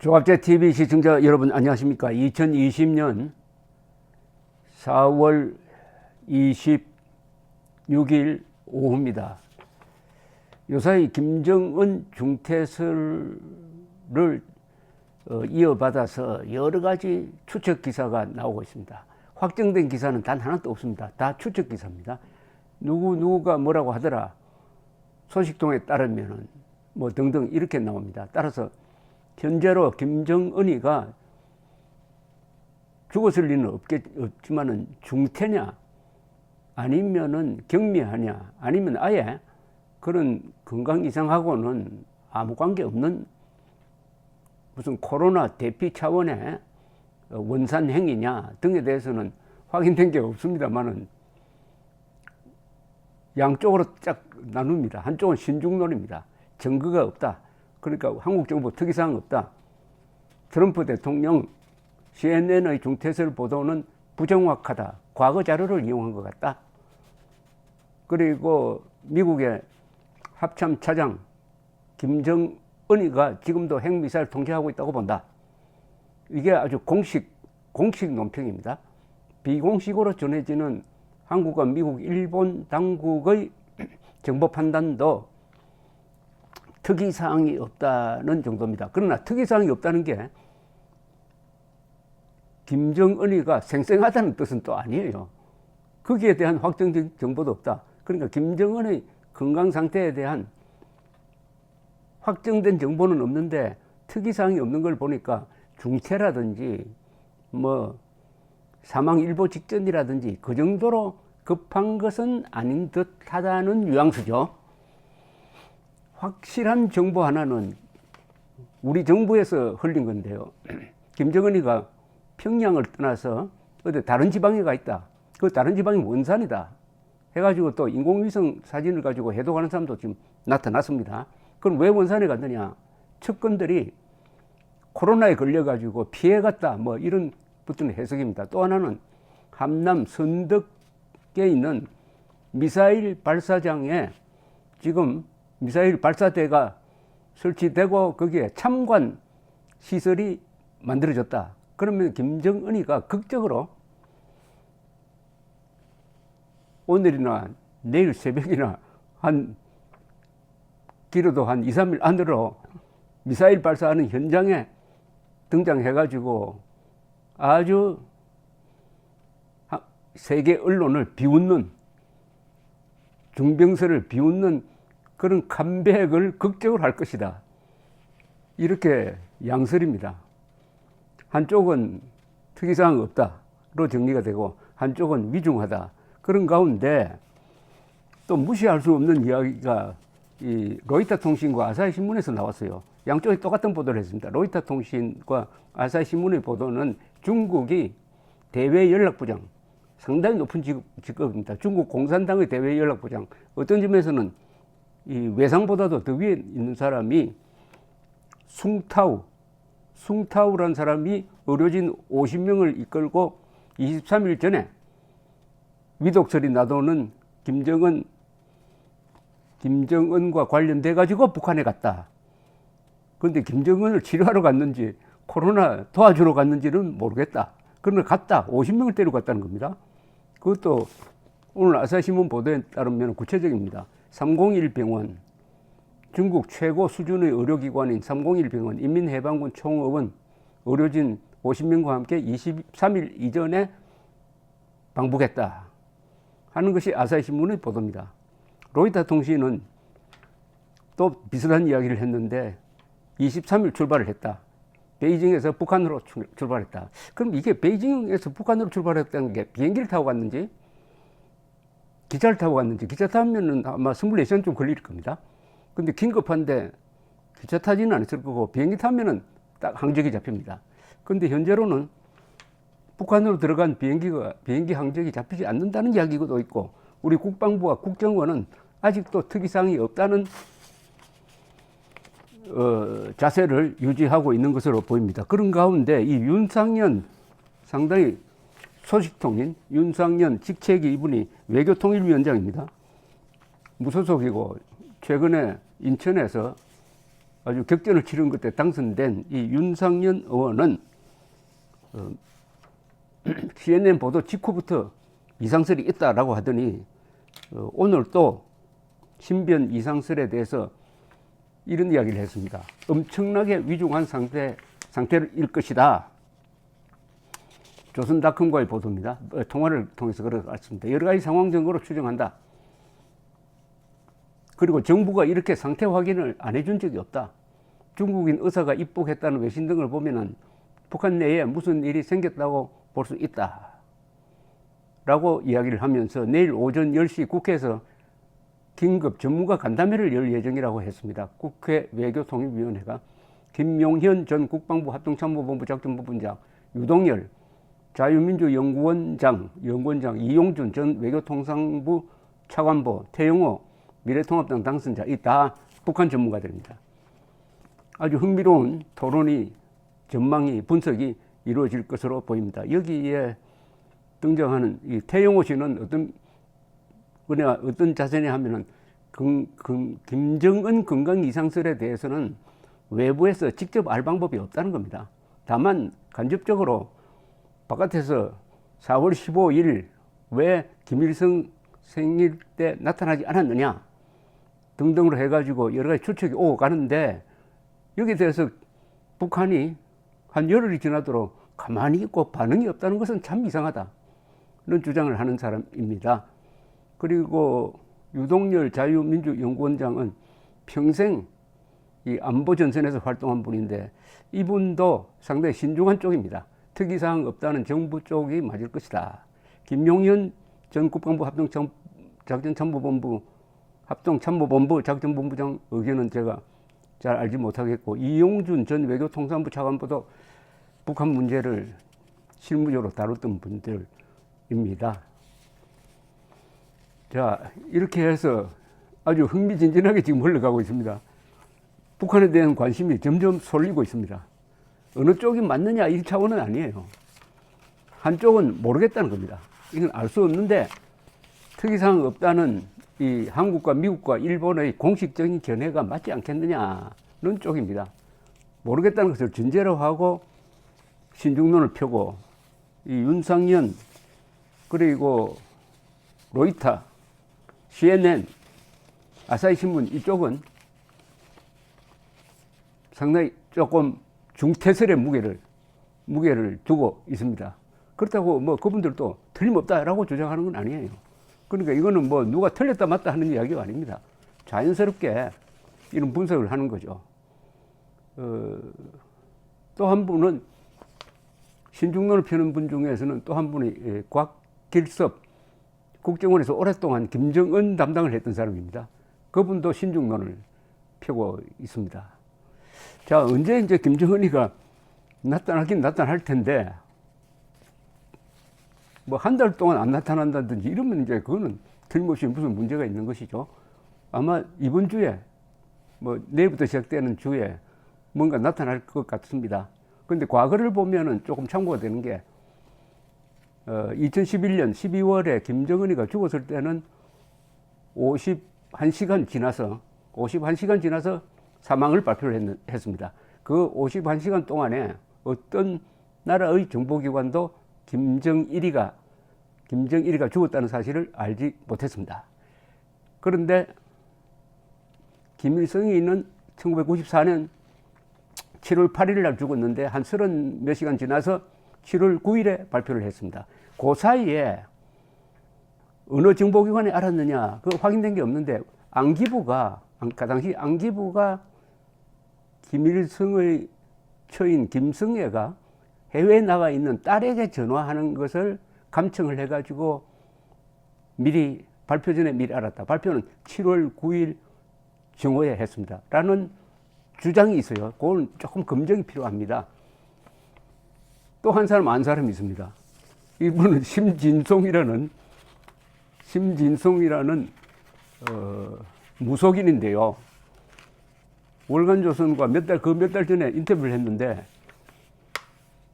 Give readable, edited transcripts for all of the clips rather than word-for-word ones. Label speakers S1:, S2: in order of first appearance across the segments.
S1: 조갑제 TV 시청자 여러분 안녕하십니까? 2020년 4월 26일 오후입니다. 요사이 김정은 중퇴설을 이어받아서 여러 가지 추측 기사가 나오고 있습니다. 확정된 기사는 단 하나도 없습니다. 다 추측 기사입니다. 누구가 뭐라고 하더라, 소식통에 따르면은 뭐 등등 이렇게 나옵니다. 따라서 현재로 김정은이가 죽었을 리는 없지만은 중태냐, 아니면은 경미하냐, 아니면 아예 그런 건강 이상하고는 아무 관계 없는 무슨 코로나 대피 차원의 원산 행위냐 등에 대해서는 확인된 게 없습니다만은 양쪽으로 쫙 나눕니다. 한쪽은 신중론입니다. 증거가 없다. 그러니까 한국 정부 특이사항 없다. 트럼프 대통령 CNN의 중퇴설 보도는 부정확하다. 과거 자료를 이용한 것 같다. 그리고 미국의 합참 차장 김정은이가 지금도 핵미사일 통제하고 있다고 본다. 이게 아주 공식 논평입니다. 비공식으로 전해지는 한국과 미국, 일본 당국의 정보 판단도 특이사항이 없다는 정도입니다. 그러나 특이사항이 없다는 게 김정은이가 생생하다는 뜻은 또 아니에요. 거기에 대한 확정적 정보도 없다. 그러니까 김정은의 건강 상태에 대한 확정된 정보는 없는데 특이사항이 없는 걸 보니까 중태라든지 뭐 사망일보 직전이라든지 그 정도로 급한 것은 아닌 듯하다는 뉘앙스죠. 확실한 정보 하나는 우리 정부에서 흘린 건데요. 김정은이가 평양을 떠나서 어디 다른 지방에 가 있다. 그 다른 지방이 원산이다 해가지고 또 인공위성 사진을 가지고 해독하는 사람도 지금 나타났습니다. 그럼 왜 원산에 갔느냐? 측근들이 코로나에 걸려가지고 피해갔다, 뭐 이런 붙은 해석입니다. 또 하나는 함남 선덕에 있는 미사일 발사장에 지금 미사일 발사대가 설치되고 거기에 참관 시설이 만들어졌다. 그러면 김정은이가 극적으로 오늘이나 내일 새벽이나 길어도 한 2, 3일 안으로 미사일 발사하는 현장에 등장해가지고 아주 세계 언론을 비웃는, 중병설을 비웃는 그런 컴백을 극적으로 할 것이다. 이렇게 양설입니다. 한쪽은 특이사항 없다로 정리가 되고 한쪽은 위중하다. 그런 가운데 또 무시할 수 없는 이야기가 이 로이터 통신과 아사히 신문에서 나왔어요. 양쪽이 똑같은 보도를 했습니다. 로이터 통신과 아사히 신문의 보도는 중국이 대외연락부장, 상당히 높은 직급입니다. 중국 공산당의 대외연락부장, 어떤 점에서는 이 외상보다도 더 위에 있는 사람이 숭타우라는 사람이 의료진 50명을 이끌고 23일 전에 위독설이 나도는 김정은과 관련돼 가지고 북한에 갔다. 그런데 김정은을 치료하러 갔는지 코로나 도와주러 갔는지는 모르겠다. 그러나 갔다. 50명을 데리고 갔다는 겁니다. 그것도 오늘 아사히신문 보도에 따르면 구체적입니다. 301병원, 중국 최고 수준의 의료기관인 301병원, 인민해방군 총의원, 의료진 50명과 함께 23일 이전에 방북했다 하는 것이 아사히신문의 보도입니다. 로이터 통신은 또 비슷한 이야기를 했는데 23일 출발을 했다. 베이징에서 북한으로 출발했다. 그럼 이게 베이징에서 북한으로 출발했다는 게 비행기를 타고 갔는지 기차를 타고 갔는지, 기차 타면은 아마 24시간 좀 걸릴 겁니다. 근데 긴급한데 기차 타지는 않았을 거고 비행기 타면은 딱 항적이 잡힙니다. 근데 현재로는 북한으로 들어간 비행기 항적이 잡히지 않는다는 이야기도 있고, 우리 국방부와 국정원은 아직도 특이사항이 없다는 자세를 유지하고 있는 것으로 보입니다. 그런 가운데 이 윤상현, 상당히 소식통인 윤상현 직책이 이분이 외교통일위원장입니다. 무소속이고 최근에 인천에서 아주 격전을 치른 그때 당선된 이 윤상현 의원은 CNN 보도 직후부터 이상설이 있다라고 하더니 오늘 또 신변 이상설에 대해서 이런 이야기를 했습니다. 엄청나게 위중한 상태일 것이다. 조선닷컴과의 보도입니다. 통화를 통해서 그렇습니다. 여러 가지 상황 증거로 추정한다. 그리고 정부가 이렇게 상태 확인을 안 해준 적이 없다. 중국인 의사가 입국했다는 외신 등을 보면은 북한 내에 무슨 일이 생겼다고 볼 수 있다. 라고 이야기를 하면서 내일 오전 10시 국회에서 긴급 전문가 간담회를 열 예정이라고 했습니다. 국회 외교통일위원회가 김용현 전 국방부 합동참모본부 작전부분장, 유동열 자유민주연구원장, 이용준 전 외교통상부 차관보, 태영호 미래통합당 당선자, 이 다 북한 전문가들입니다. 아주 흥미로운 토론이, 전망이, 분석이 이루어질 것으로 보입니다. 여기에 등장하는 이 태영호 씨는 어떤 자세냐 하면은 김정은 건강 이상설에 대해서는 외부에서 직접 알 방법이 없다는 겁니다. 다만 간접적으로 바깥에서 4월 15일 왜 김일성 생일 때 나타나지 않았느냐 등등으로 해가지고 여러 가지 추측이 오고 가는데, 여기에 대해서 북한이 한 열흘이 지나도록 가만히 있고 반응이 없다는 것은 참 이상하다, 이런 주장을 하는 사람입니다. 그리고 유동열 자유민주연구원장은 평생 이 안보 전선에서 활동한 분인데 이분도 상당히 신중한 쪽입니다. 특이사항 없다는 정부 쪽이 맞을 것이다. 김용현 전 국방부 합동참모본부 작전본부장 의견은 제가 잘 알지 못하겠고, 이용준 전 외교통상부 차관보도 북한 문제를 실무적으로 다뤘던 분들입니다. 자, 이렇게 해서 아주 흥미진진하게 지금 흘러가고 있습니다. 북한에 대한 관심이 점점 쏠리고 있습니다. 어느 쪽이 맞느냐 이 차원은 아니에요. 한쪽은 모르겠다는 겁니다. 이건 알 수 없는데 특이사항 없다는 이 한국과 미국과 일본의 공식적인 견해가 맞지 않겠느냐는 쪽입니다. 모르겠다는 것을 전제로 하고 신중론을 펴고, 이 윤상현 그리고 로이터, CNN, 아사히신문 이쪽은 상당히 조금 중태설의 무게를 두고 있습니다. 그렇다고 뭐 그분들도 틀림없다라고 주장하는 건 아니에요. 그러니까 이거는 뭐 누가 틀렸다 맞다 하는 이야기가 아닙니다. 자연스럽게 이런 분석을 하는 거죠. 또 한 분은 신중론을 펴는 분 중에서는 또 한 분이 곽길섭, 국정원에서 오랫동안 김정은 담당을 했던 사람입니다. 그분도 신중론을 펴고 있습니다. 자, 언제 이제 김정은이가 나타나긴 나타날 텐데, 뭐 한 달 동안 안 나타난다든지 이러면 이제 그거는 틀림없이 무슨 문제가 있는 것이죠. 아마 이번 주에, 뭐 내일부터 시작되는 주에 뭔가 나타날 것 같습니다. 그런데 과거를 보면은 조금 참고가 되는 게, 2011년 12월에 김정은이가 죽었을 때는 51시간 지나서 사망을 발표를 했습니다. 그 51시간 동안에 어떤 나라의 정보기관도 김정일이가 죽었다는 사실을 알지 못했습니다. 그런데 김일성이는 1994년 7월 8일 날 죽었는데 한 30몇 시간 지나서 7월 9일에 발표를 했습니다. 그 사이에 어느 정보기관이 알았느냐, 그거 확인된 게 없는데 그 당시 안기부가 김일성의 처인 김성애가 해외에 나가 있는 딸에게 전화하는 것을 감청을 해가지고 발표 전에 미리 알았다. 발표는 7월 9일 정오에 했습니다. 라는 주장이 있어요. 그건 조금 검증이 필요합니다. 또 한 사람 안 사람이 있습니다. 이분은 심진송이라는 무속인인데요. 월간조선과 몇 달 전에 인터뷰를 했는데,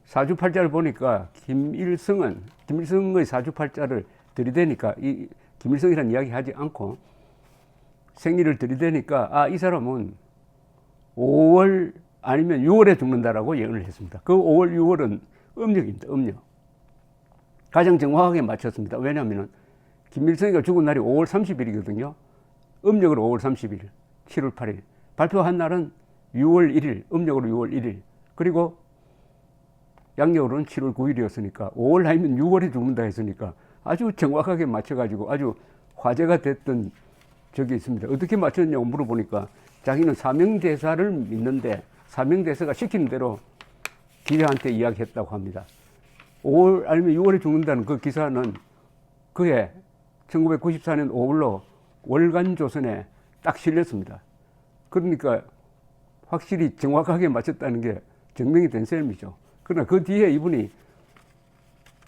S1: 사주팔자를 보니까 김일성의 사주팔자를 들이대니까, 이 김일성이라는 이야기 하지 않고 생일을 들이대니까, 이 사람은 5월 아니면 6월에 죽는다라고 예언을 했습니다. 그 5월, 6월은 음력입니다. 음력. 가장 정확하게 맞췄습니다. 왜냐하면 김일성이가 죽은 날이 5월 30일이거든요. 음력으로 5월 30일, 7월 8일. 발표한 날은 6월 1일, 음력으로 6월 1일. 그리고 양력으로는 7월 9일이었으니까 5월 아니면 6월에 죽는다 했으니까 아주 정확하게 맞춰가지고 아주 화제가 됐던 적이 있습니다. 어떻게 맞췄냐고 물어보니까 자기는 사명대사를 믿는데 사명대사가 시키는 대로 기자한테 이야기했다고 합니다. 5월 아니면 6월에 죽는다는 그 기사는 그해 1994년 5월로 월간조선에 딱 실렸습니다. 그러니까 확실히 정확하게 맞췄다는 게 증명이 된 셈이죠. 그러나 그 뒤에 이분이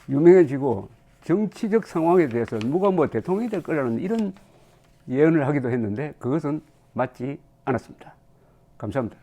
S1: 유명해지고 정치적 상황에 대해서 누가 뭐 대통령이 될 거라는 이런 예언을 하기도 했는데 그것은 맞지 않았습니다. 감사합니다.